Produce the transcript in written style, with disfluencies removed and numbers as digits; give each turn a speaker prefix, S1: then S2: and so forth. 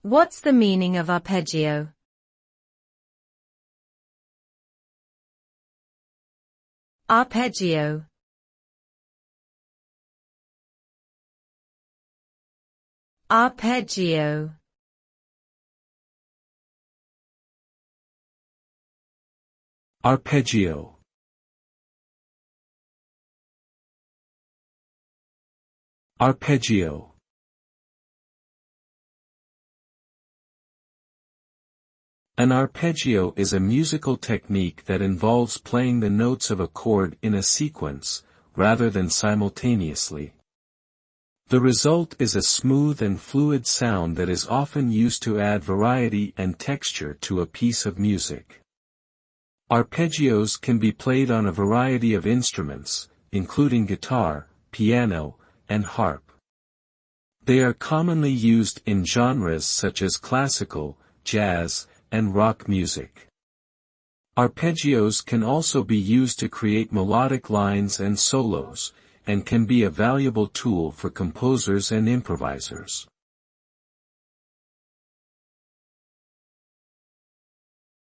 S1: What's the meaning of arpeggio? Arpeggio. Arpeggio.
S2: Arpeggio. Arpeggio. An arpeggio is a musical technique that involves playing the notes of a chord in a sequence, rather than simultaneously. The result is a smooth and fluid sound that is often used to add variety and texture to a piece of music. Arpeggios can be played on a variety of instruments, including guitar, piano, and harp. They are commonly used in genres such as classical, jazz, and rock music. Arpeggios can also be used to create melodic lines and solos, and can be a valuable tool for composers and improvisers.